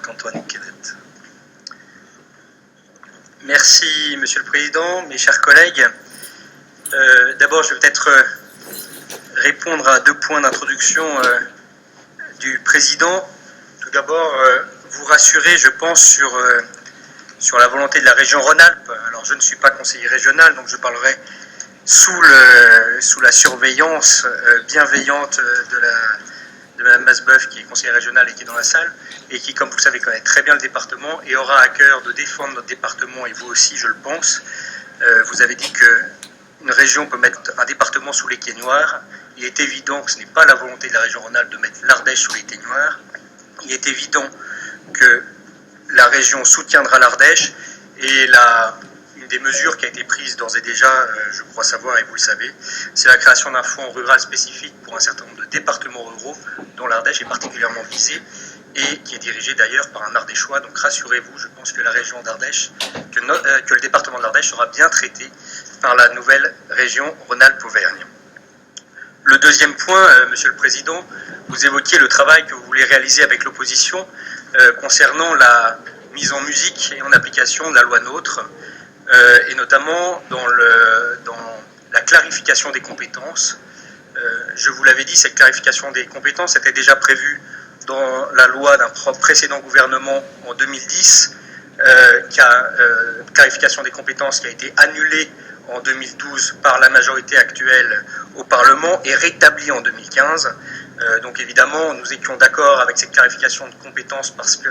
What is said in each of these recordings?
Marc-Antoine Quédet. Merci, Monsieur le Président, mes chers collègues. D'abord, je vais peut-être répondre à 2 points d'introduction du Président. Tout d'abord, vous rassurer, je pense, sur la volonté de la région Rhône-Alpes. Alors, je ne suis pas conseiller régional, donc je parlerai sous la surveillance bienveillante de Mme Masbeuf, qui est conseillère régionale et qui est dans la salle, et qui, comme vous le savez, connaît très bien le département et aura à cœur de défendre notre département, et vous aussi, je le pense. Vous avez dit qu'une région peut mettre un département sous l'équerre noire. Il est évident que ce n'est pas la volonté de la région Rhône-Alpes de mettre l'Ardèche sous l'équerre noire. Il est évident que la région soutiendra l'Ardèche, et une des mesures qui a été prise d'ores et déjà, je crois savoir, et vous le savez, c'est la création d'un fonds rural spécifique pour un certain nombre de départements ruraux, dont l'Ardèche est particulièrement visée, et qui est dirigé d'ailleurs par un Ardéchois. Donc rassurez-vous, je pense que la région d'Ardèche, que le département de l'Ardèche sera bien traité par la nouvelle région Rhône-Alpes-Auvergne. Le deuxième point, Monsieur le Président, vous évoquiez le travail que vous voulez réaliser avec l'opposition concernant la mise en musique et en application de la loi NOTRe, et notamment dans la clarification des compétences. Je vous l'avais dit, cette clarification des compétences était déjà prévue dans la loi d'un précédent gouvernement en 2010, clarification des compétences qui a été annulée en 2012 par la majorité actuelle au Parlement et rétablie en 2015. Donc évidemment, nous étions d'accord avec cette clarification de compétences parce que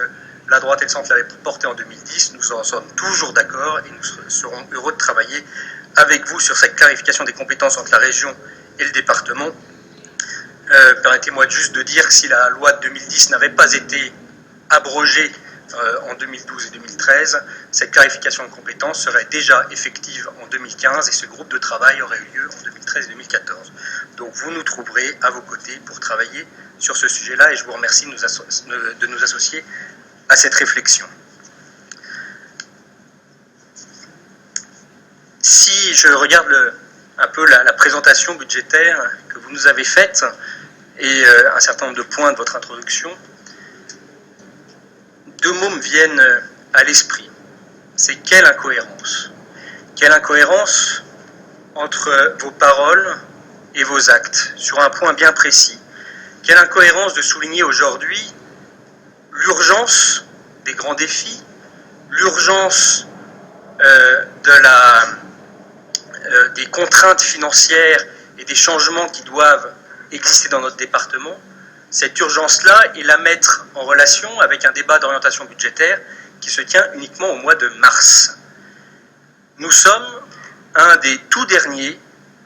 la droite et le centre l'avaient portée en 2010. Nous en sommes toujours d'accord et nous serons heureux de travailler avec vous sur cette clarification des compétences entre la région et le département. Permettez-moi juste de dire que si la loi de 2010 n'avait pas été abrogée en 2012 et 2013, cette clarification de compétences serait déjà effective en 2015 et ce groupe de travail aurait eu lieu en 2013 et 2014. Donc vous nous trouverez à vos côtés pour travailler sur ce sujet-là et je vous remercie de nous associer à cette réflexion. Si je regarde un peu la présentation budgétaire que vous nous avez faite et un certain nombre de points de votre introduction, 2 mots me viennent à l'esprit. C'est quelle incohérence. Quelle incohérence entre vos paroles et vos actes, sur un point bien précis. Quelle incohérence de souligner aujourd'hui l'urgence des grands défis, l'urgence des contraintes financières et des changements qui doivent exister dans notre département, cette urgence-là, et la mettre en relation avec un débat d'orientation budgétaire qui se tient uniquement au mois de mars. Nous sommes un des tout derniers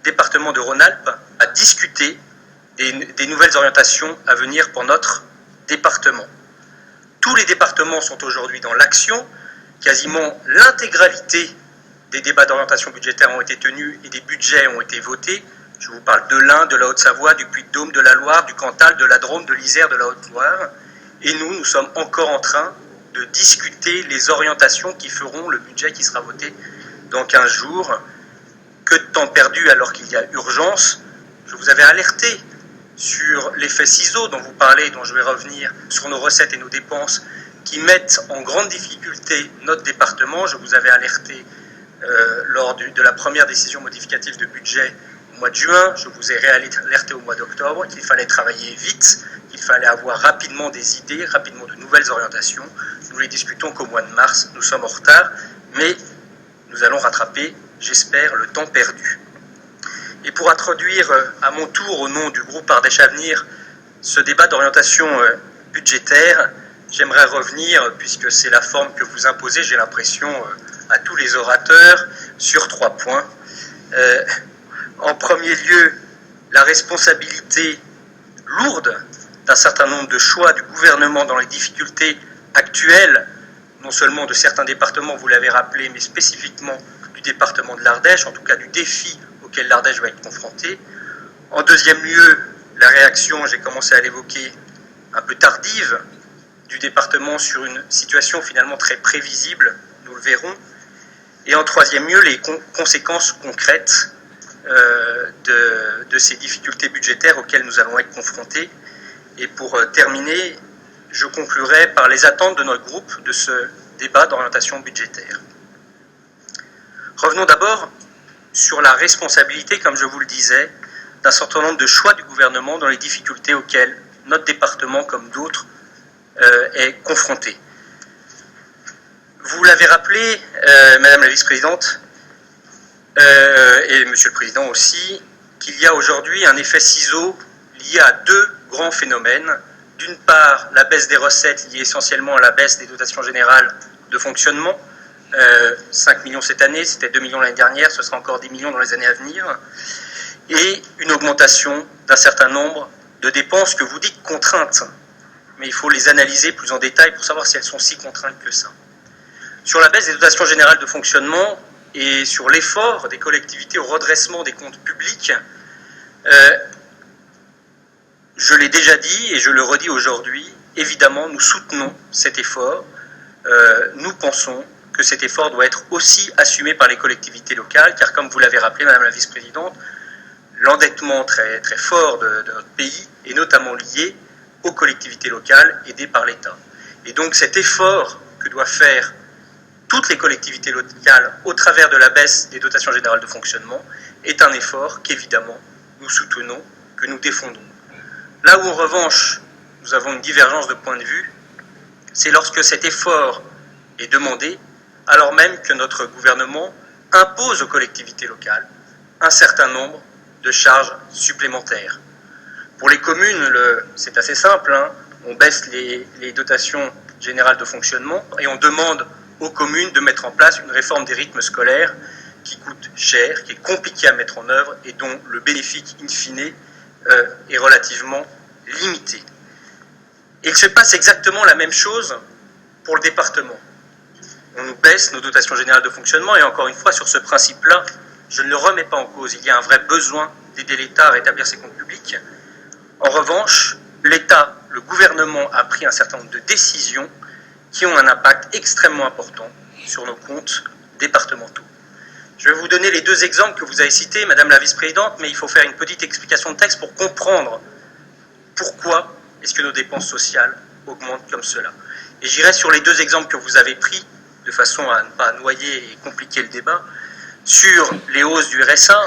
départements de Rhône-Alpes à discuter des nouvelles orientations à venir pour notre département. Tous les départements sont aujourd'hui dans l'action, quasiment l'intégralité des débats d'orientation budgétaire ont été tenus et des budgets ont été votés. Je vous parle de l'Ain, de la Haute-Savoie, du Puy-de-Dôme, de la Loire, du Cantal, de la Drôme, de l'Isère, de la Haute-Loire. Et nous sommes encore en train de discuter les orientations qui feront le budget qui sera voté dans 15 jours. Que de temps perdu alors qu'il y a urgence. Je vous avais alerté sur l'effet ciseau dont vous parlez, dont je vais revenir, sur nos recettes et nos dépenses, qui mettent en grande difficulté notre département. Je vous avais alerté lors de la première décision modificative de budget au mois de juin, je vous ai alerté au mois d'octobre qu'il fallait travailler vite, qu'il fallait avoir rapidement des idées, rapidement de nouvelles orientations. Nous les discutons qu'au mois de mars, nous sommes en retard, mais nous allons rattraper, j'espère, le temps perdu. Et pour introduire à mon tour, au nom du groupe Ardèche Avenir, ce débat d'orientation budgétaire, j'aimerais revenir, puisque c'est la forme que vous imposez, j'ai l'impression, à tous les orateurs, sur 3 points. En premier lieu, la responsabilité lourde d'un certain nombre de choix du gouvernement dans les difficultés actuelles, non seulement de certains départements, vous l'avez rappelé, mais spécifiquement du département de l'Ardèche, en tout cas du défi auquel l'Ardèche va être confrontée. En deuxième lieu, la réaction, j'ai commencé à l'évoquer, un peu tardive du département sur une situation finalement très prévisible, nous le verrons. Et en troisième lieu, les conséquences concrètes de ces difficultés budgétaires auxquelles nous allons être confrontés. Et pour terminer, je conclurai par les attentes de notre groupe de ce débat d'orientation budgétaire. Revenons d'abord sur la responsabilité, comme je vous le disais, d'un certain nombre de choix du gouvernement dans les difficultés auxquelles notre département, comme d'autres, est confronté. Vous l'avez rappelé, Madame la Vice-Présidente, et Monsieur le Président aussi, qu'il y a aujourd'hui un effet ciseau lié à deux grands phénomènes. D'une part, la baisse des recettes liée essentiellement à la baisse des dotations générales de fonctionnement, 5 millions cette année, c'était 2 millions l'année dernière, ce sera encore 10 millions dans les années à venir, et une augmentation d'un certain nombre de dépenses que vous dites contraintes, mais il faut les analyser plus en détail pour savoir si elles sont si contraintes que ça. Sur la baisse des dotations générales de fonctionnement et sur l'effort des collectivités au redressement des comptes publics, je l'ai déjà dit et je le redis aujourd'hui, évidemment nous soutenons cet effort, nous pensons que cet effort doit être aussi assumé par les collectivités locales, car comme vous l'avez rappelé, Madame la Vice-Présidente, l'endettement très, très fort de notre pays est notamment lié aux collectivités locales aidées par l'État. Et donc cet effort que doivent faire toutes les collectivités locales au travers de la baisse des dotations générales de fonctionnement est un effort qu'évidemment nous soutenons, que nous défendons. Là où en revanche nous avons une divergence de point de vue, c'est lorsque cet effort est demandé alors même que notre gouvernement impose aux collectivités locales un certain nombre de charges supplémentaires. Pour les communes, c'est assez simple, hein, on baisse les dotations générales de fonctionnement et on demande aux communes de mettre en place une réforme des rythmes scolaires qui coûte cher, qui est compliquée à mettre en œuvre et dont le bénéfice in fine est relativement limité. Et il se passe exactement la même chose pour le département. On nous baisse nos dotations générales de fonctionnement et encore une fois, sur ce principe-là, je ne le remets pas en cause. Il y a un vrai besoin d'aider l'État à rétablir ses comptes publics. En revanche, l'État, le gouvernement a pris un certain nombre de décisions qui ont un impact extrêmement important sur nos comptes départementaux. Je vais vous donner les deux exemples que vous avez cités, Madame la Vice-Présidente, mais il faut faire une petite explication de texte pour comprendre pourquoi est-ce que nos dépenses sociales augmentent comme cela. Et j'irai sur les deux exemples que vous avez pris, de façon à ne pas noyer et compliquer le débat, sur les hausses du RSA,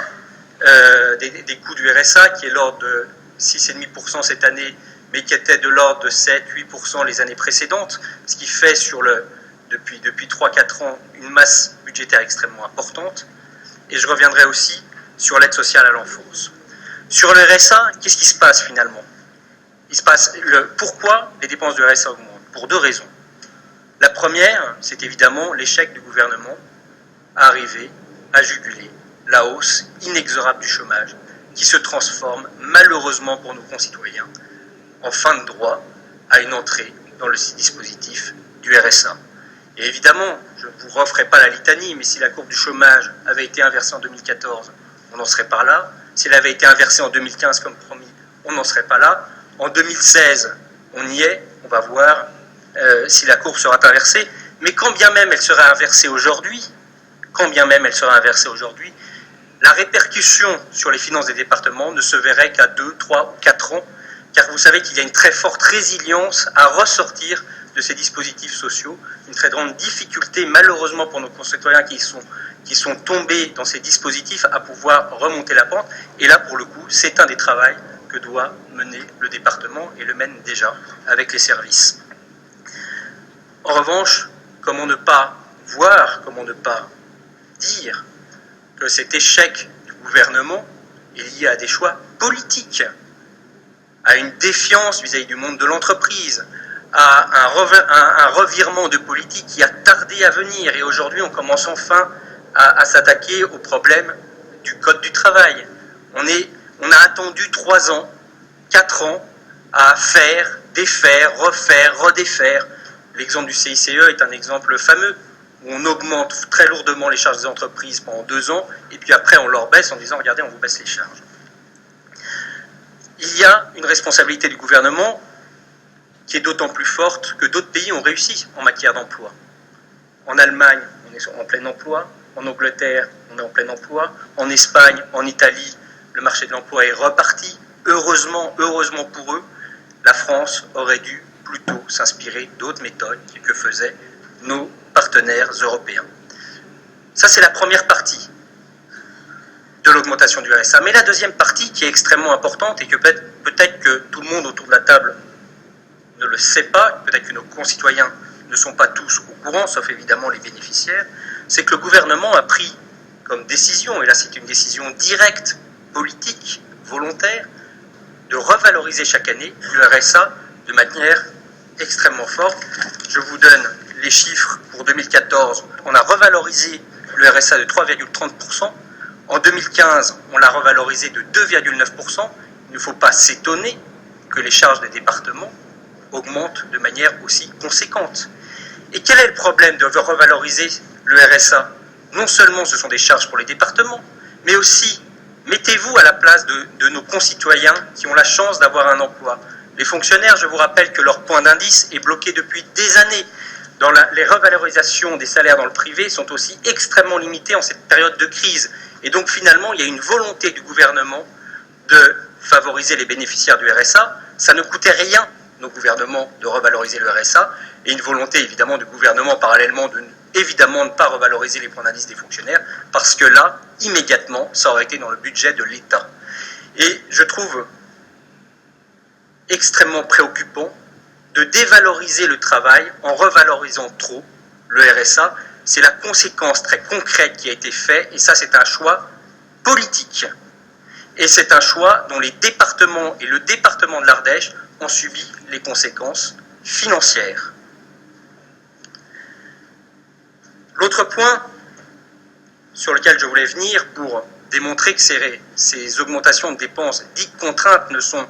des coûts du RSA, qui est l'ordre de 6,5% cette année, mais qui était de l'ordre de 7-8% les années précédentes, ce qui fait depuis 3-4 ans une masse budgétaire extrêmement importante. Et je reviendrai aussi sur l'aide sociale à l'enfance. Sur le RSA, qu'est-ce qui se passe finalement? Pourquoi les dépenses du RSA augmentent? Pour deux raisons. La première, c'est évidemment l'échec du gouvernement à arriver à juguler la hausse inexorable du chômage qui se transforme malheureusement pour nos concitoyens en fin de droit à une entrée dans le dispositif du RSA. Et évidemment, je ne vous referai pas la litanie, mais si la courbe du chômage avait été inversée en 2014, on n'en serait pas là. Si elle avait été inversée en 2015 comme promis, on n'en serait pas là. En 2016, on y est, on va voir si la courbe sera inversée, mais quand bien même elle sera inversée aujourd'hui, la répercussion sur les finances des départements ne se verrait qu'à 2, 3 ou 4 ans, car vous savez qu'il y a une très forte résilience à ressortir de ces dispositifs sociaux, une très grande difficulté malheureusement pour nos concitoyens qui sont tombés dans ces dispositifs à pouvoir remonter la pente, et là pour le coup c'est un des travaux que doit mener le département et le mène déjà avec les services. En revanche, comment ne pas dire que cet échec du gouvernement est lié à des choix politiques, à une défiance vis-à-vis du monde de l'entreprise, à un revirement de politique qui a tardé à venir, et aujourd'hui on commence enfin à s'attaquer au problème du code du travail. On a attendu 3 ans, 4 ans à faire, défaire, refaire, redéfaire. L'exemple du CICE est un exemple fameux, où on augmente très lourdement les charges des entreprises pendant 2 ans, et puis après on leur baisse en disant « regardez, on vous baisse les charges ». Il y a une responsabilité du gouvernement qui est d'autant plus forte que d'autres pays ont réussi en matière d'emploi. En Allemagne, on est en plein emploi, en Angleterre, on est en plein emploi, en Espagne, en Italie, le marché de l'emploi est reparti. Heureusement pour eux, la France aurait dû plutôt s'inspirer d'autres méthodes que faisaient nos partenaires européens. Ça, c'est la première partie de l'augmentation du RSA. Mais la deuxième partie, qui est extrêmement importante et que peut-être que tout le monde autour de la table ne le sait pas, peut-être que nos concitoyens ne sont pas tous au courant, sauf évidemment les bénéficiaires, c'est que le gouvernement a pris comme décision, et là c'est une décision directe, politique, volontaire, de revaloriser chaque année le RSA de manière extrêmement forte. Je vous donne les chiffres pour 2014. On a revalorisé le RSA de 3,30%. En 2015, on l'a revalorisé de 2,9%. Il ne faut pas s'étonner que les charges des départements augmentent de manière aussi conséquente. Et quel est le problème de revaloriser le RSA? Non seulement ce sont des charges pour les départements, mais aussi mettez-vous à la place de nos concitoyens qui ont la chance d'avoir un emploi. Les fonctionnaires, je vous rappelle que leur point d'indice est bloqué depuis des années. Les revalorisations des salaires dans le privé sont aussi extrêmement limitées en cette période de crise. Et donc finalement, il y a une volonté du gouvernement de favoriser les bénéficiaires du RSA. Ça ne coûtait rien, nos gouvernements, de revaloriser le RSA. Et une volonté évidemment du gouvernement parallèlement de ne pas revaloriser les points d'indice des fonctionnaires, parce que là, immédiatement, ça aurait été dans le budget de l'État. Et je trouve extrêmement préoccupant de dévaloriser le travail en revalorisant trop le RSA. C'est la conséquence très concrète qui a été faite, et ça c'est un choix politique. Et c'est un choix dont les départements et le département de l'Ardèche ont subi les conséquences financières. L'autre point sur lequel je voulais venir pour démontrer que ces augmentations de dépenses dites contraintes ne sont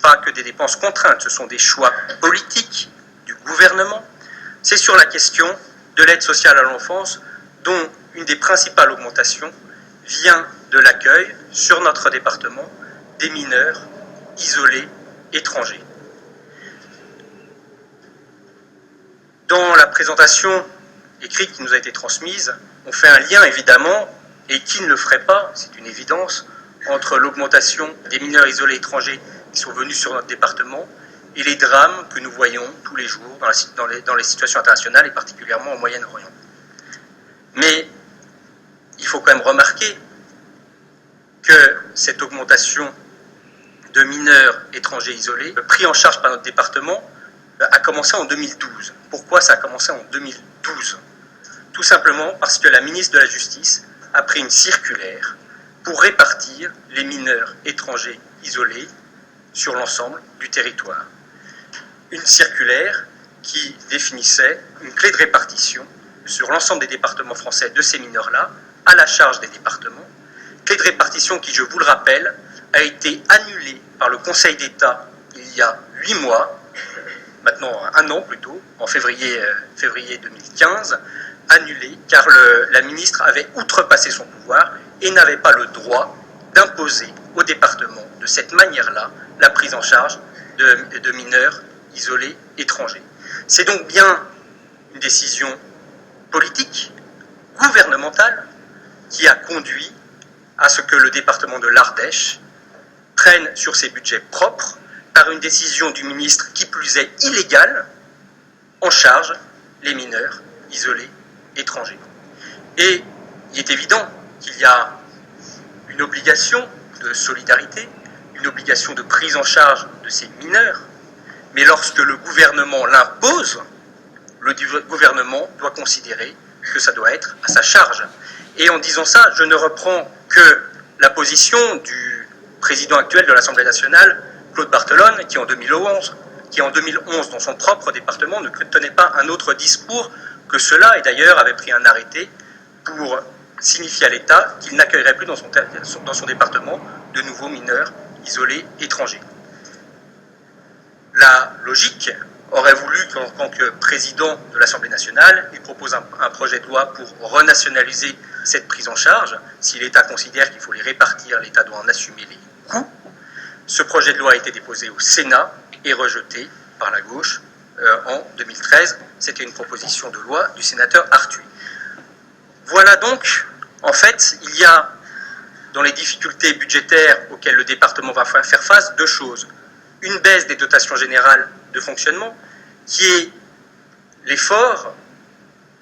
pas que des dépenses contraintes, ce sont des choix politiques du gouvernement, c'est sur la question de l'aide sociale à l'enfance, dont une des principales augmentations vient de l'accueil sur notre département des mineurs isolés étrangers. Dans la présentation écrite qui nous a été transmise, on fait un lien évidemment, et qui ne le ferait pas, c'est une évidence, entre l'augmentation des mineurs isolés étrangers qui sont venus sur notre département et les drames que nous voyons tous les jours dans les situations internationales et particulièrement au Moyen-Orient. Mais il faut quand même remarquer que cette augmentation de mineurs étrangers isolés, pris en charge par notre département, a commencé en 2012. Pourquoi ça a commencé en 2012 ? Tout simplement parce que la ministre de la Justice a pris une circulaire pour répartir les mineurs étrangers isolés sur l'ensemble du territoire. Une circulaire qui définissait une clé de répartition sur l'ensemble des départements français de ces mineurs-là, à la charge des départements. Clé de répartition qui, je vous le rappelle, a été annulée par le Conseil d'État il y a 8 mois, maintenant 1 an plutôt, en février 2015, annulée car la ministre avait outrepassé son pouvoir et n'avait pas le droit d'imposer aux départements de cette manière-là la prise en charge de mineurs isolés étrangers. C'est donc bien une décision politique, gouvernementale, qui a conduit à ce que le département de l'Ardèche prenne sur ses budgets propres, par une décision du ministre qui plus est illégale, en charge les mineurs isolés étrangers. Et il est évident qu'il y a une obligation de solidarité, une obligation de prise en charge de ces mineurs, mais lorsque le gouvernement l'impose, le gouvernement doit considérer que ça doit être à sa charge. Et en disant ça, je ne reprends que la position du président actuel de l'Assemblée nationale, Claude Barthelone, qui en 2011, dans son propre département, ne tenait pas un autre discours que cela, et d'ailleurs avait pris un arrêté pour signifier à l'État qu'il n'accueillerait plus dans son département de nouveaux mineurs isolés étrangers. La logique aurait voulu qu'en tant que président de l'Assemblée nationale, il propose un projet de loi pour renationaliser cette prise en charge. Si l'État considère qu'il faut les répartir, l'État doit en assumer les coûts. Ce projet de loi a été déposé au Sénat et rejeté par la gauche en 2013. C'était une proposition de loi du sénateur Arthuis. Voilà donc, en fait, il y a dans les difficultés budgétaires auxquelles le département va faire face 2 choses. Une baisse des dotations générales de fonctionnement, qui est l'effort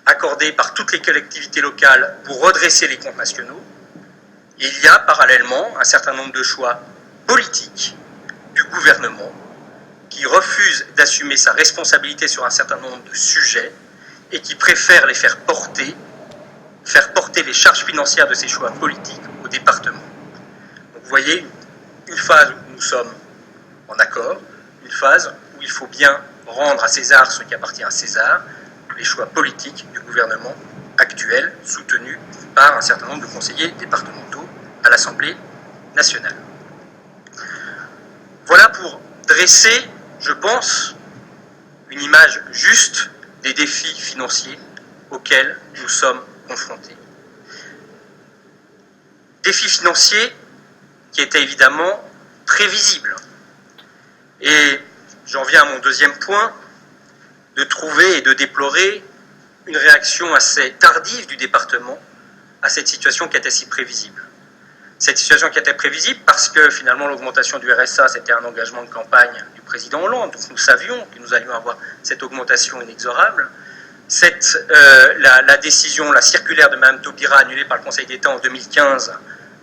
accordé par toutes les collectivités locales pour redresser les comptes nationaux. Et il y a parallèlement un certain nombre de choix politiques du gouvernement qui refuse d'assumer sa responsabilité sur un certain nombre de sujets et qui préfère les faire porter les charges financières de ces choix politiques au département. Donc vous voyez, une phase où nous sommes en accord, une phase où il faut bien rendre à César ce qui appartient à César, les choix politiques du gouvernement actuel, soutenus par un certain nombre de conseillers départementaux à l'Assemblée nationale. Voilà pour dresser, je pense, une image juste des défis financiers auxquels nous sommes confrontés. Défis financiers qui étaient évidemment prévisibles. Et j'en viens à mon deuxième point, de trouver et de déplorer une réaction assez tardive du département à cette situation qui était si prévisible. Cette situation qui était prévisible parce que finalement l'augmentation du RSA, c'était un engagement de campagne du président Hollande, donc nous savions que nous allions avoir cette augmentation inexorable. La décision, la circulaire de Mme Taubira annulée par le Conseil d'État en 2015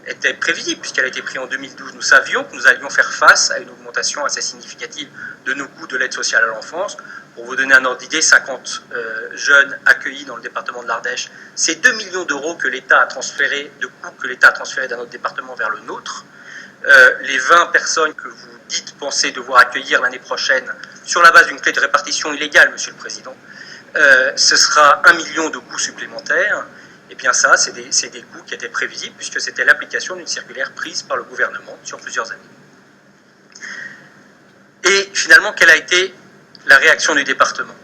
était prévisible puisqu'elle a été prise en 2012. Nous savions que nous allions faire face à une augmentation assez significative de nos coûts de l'aide sociale à l'enfance. Pour vous donner un ordre d'idée, 50 jeunes accueillis dans le département de l'Ardèche, c'est 2 millions d'euros que l'État a transféré, de coûts que l'État a transféré d'un autre département vers le nôtre. Les 20 personnes que vous dites penser devoir accueillir l'année prochaine sur la base d'une clé de répartition illégale, Monsieur le Président, ce sera 1 million de coûts supplémentaires. Et bien ça, c'est des coûts qui étaient prévisibles puisque c'était l'application d'une circulaire prise par le gouvernement sur plusieurs années. Et finalement, quelle a été la réaction du département?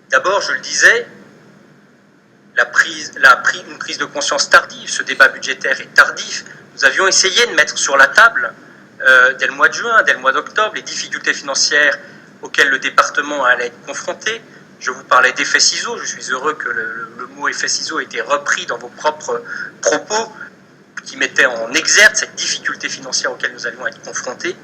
D'abord, je le disais, une prise de conscience tardive, ce débat budgétaire est tardif. Nous avions essayé de mettre sur la table, dès le mois de juin, dès le mois d'octobre, les difficultés financières auxquelles le département allait être confronté. Je vous parlais d'effet ciseaux, je suis heureux que le mot effet ciseaux ait été repris dans vos propres propos, qui mettaient en exergue cette difficulté financière auquel nous allions être confrontés.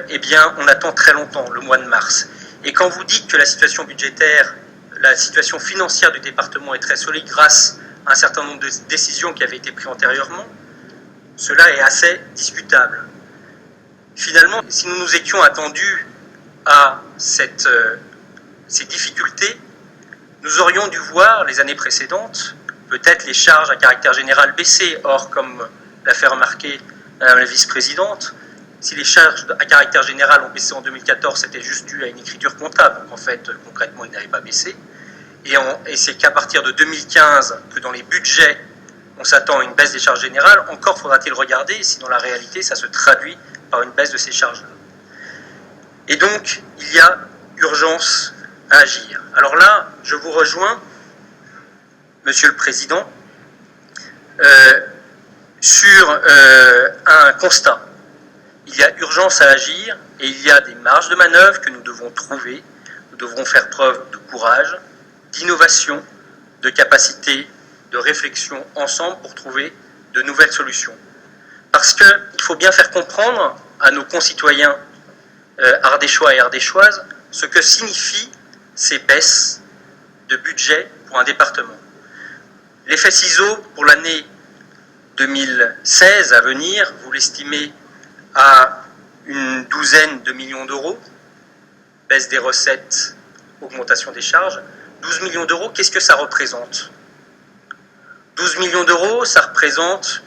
Eh bien, on attend très longtemps, le mois de mars. Et quand vous dites que la situation budgétaire, la situation financière du département est très solide grâce à un certain nombre de décisions qui avaient été prises antérieurement, cela est assez discutable. Finalement, si nous nous étions attendus à ces difficultés, nous aurions dû voir les années précédentes, peut-être les charges à caractère général baisser. Or, comme l'a fait remarquer Madame la vice-présidente, si les charges à caractère général ont baissé en 2014, c'était juste dû à une écriture comptable. En fait, concrètement, ils n'avaient pas baissé. Et c'est qu'à partir de 2015 que dans les budgets, on s'attend à une baisse des charges générales. Encore faudra-t-il regarder si dans la réalité, ça se traduit par une baisse de ces charges-là. Et donc, il y a urgence à agir. Alors là, je vous rejoins, Monsieur le Président, sur un constat. Il y a urgence à agir et il y a des marges de manœuvre que nous devons trouver. Nous devrons faire preuve de courage, d'innovation, de capacité de réflexion ensemble pour trouver de nouvelles solutions. Parce qu'il faut bien faire comprendre à nos concitoyens ardéchois et ardéchoises ce que signifient ces baisses de budget pour un département. L'effet ciseau pour l'année 2016 à venir, vous l'estimez à une douzaine de millions d'euros, baisse des recettes, augmentation des charges. 12 millions d'euros, qu'est-ce que ça représente? 12 millions d'euros, ça représente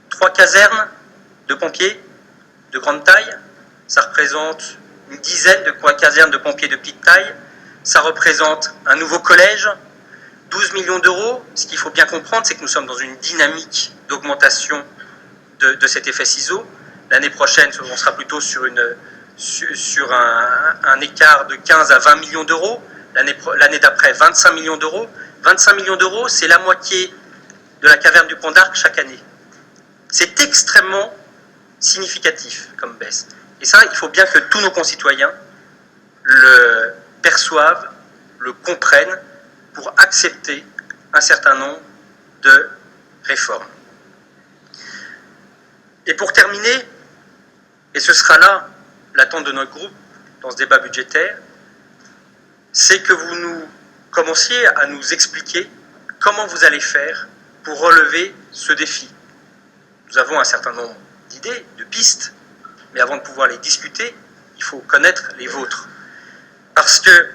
3 casernes de pompiers de grande taille, ça représente une dizaine de casernes de pompiers de petite taille, ça représente un nouveau collège. 12 millions d'euros, ce qu'il faut bien comprendre, c'est que nous sommes dans une dynamique d'augmentation de cet effet ciseau. L'année prochaine, on sera plutôt sur un écart de 15 à 20 millions d'euros. L'année d'après, 25 millions d'euros. 25 millions d'euros, c'est la moitié de la caverne du Pont d'Arc chaque année. C'est extrêmement significatif comme baisse. Et ça, il faut bien que tous nos concitoyens le perçoivent, le comprennent, pour accepter un certain nombre de réformes. Et pour terminer, et ce sera là l'attente de notre groupe, dans ce débat budgétaire, c'est que vous nous commenciez à nous expliquer comment vous allez faire pour relever ce défi. Nous avons un certain nombre d'idées, de pistes, mais avant de pouvoir les discuter, il faut connaître les vôtres. Parce que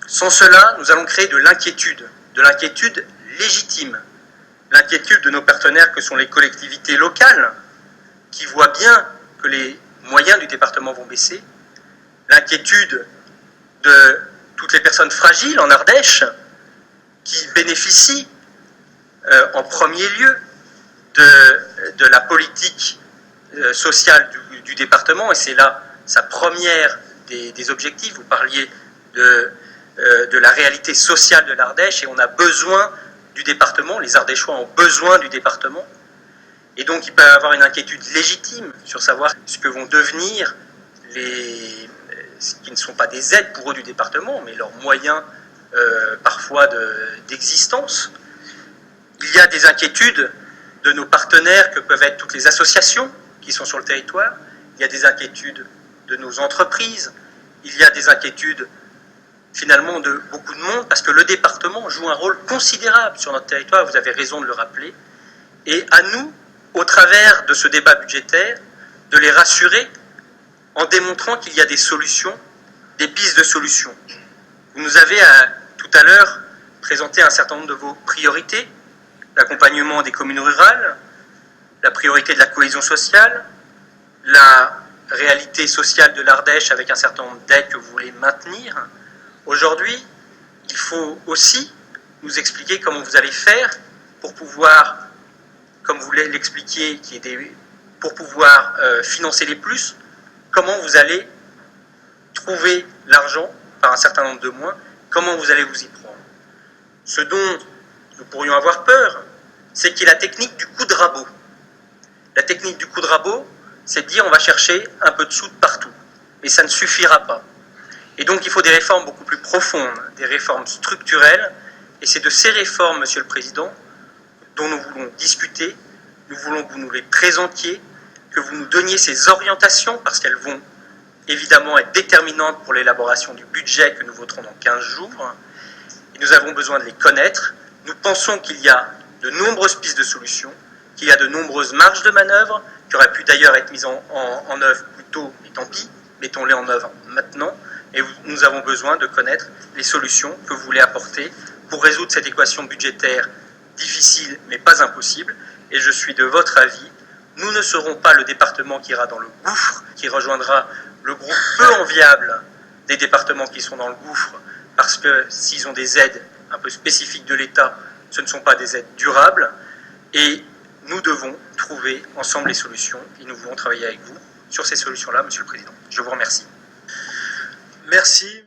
sans cela, nous allons créer de l'inquiétude légitime, l'inquiétude de nos partenaires que sont les collectivités locales, qui voient bien que les moyens du département vont baisser, l'inquiétude de toutes les personnes fragiles en Ardèche, qui bénéficient en premier lieu de la politique sociale du département, et c'est là sa première des objectifs. Vous parliez de la réalité sociale de l'Ardèche, et on a besoin du département, les Ardéchois ont besoin du département, et donc il peut y avoir une inquiétude légitime sur savoir ce que vont devenir ce qui ne sont pas des aides pour eux du département, mais leurs moyens parfois d'existence. Il y a des inquiétudes de nos partenaires que peuvent être toutes les associations qui sont sur le territoire, il y a des inquiétudes de nos entreprises, il y a des inquiétudes finalement de beaucoup de monde, parce que le département joue un rôle considérable sur notre territoire, vous avez raison de le rappeler, et à nous, au travers de ce débat budgétaire, de les rassurer en démontrant qu'il y a des solutions, des pistes de solutions. Vous nous avez tout à l'heure présenté un certain nombre de vos priorités, l'accompagnement des communes rurales, la priorité de la cohésion sociale, la réalité sociale de l'Ardèche avec un certain nombre d'aides que vous voulez maintenir. Aujourd'hui, il faut aussi nous expliquer comment vous allez faire pour pouvoir, comme vous l'expliquiez, pour pouvoir financer les plus, comment vous allez trouver l'argent par un certain nombre de mois, comment vous allez vous y prendre. Ce dont nous pourrions avoir peur, c'est qu'il y ait la technique du coup de rabot. La technique du coup de rabot, c'est de dire on va chercher un peu de sous de partout, mais ça ne suffira pas. Et donc il faut des réformes beaucoup plus profondes, des réformes structurelles, et c'est de ces réformes, Monsieur le Président, dont nous voulons discuter, nous voulons que vous nous les présentiez, que vous nous donniez ces orientations, parce qu'elles vont évidemment être déterminantes pour l'élaboration du budget que nous voterons dans 15 jours, et nous avons besoin de les connaître. Nous pensons qu'il y a de nombreuses pistes de solutions, qu'il y a de nombreuses marges de manœuvre, qui auraient pu d'ailleurs être mises en œuvre plus tôt, mais tant pis, mettons-les en œuvre maintenant, et nous avons besoin de connaître les solutions que vous voulez apporter pour résoudre cette équation budgétaire difficile mais pas impossible, et je suis de votre avis. Nous ne serons pas le département qui ira dans le gouffre, qui rejoindra le groupe peu enviable des départements qui sont dans le gouffre, parce que s'ils ont des aides un peu spécifiques de l'État, ce ne sont pas des aides durables, et nous devons trouver ensemble les solutions, et nous voulons travailler avec vous sur ces solutions-là, Monsieur le Président. Je vous remercie. Merci.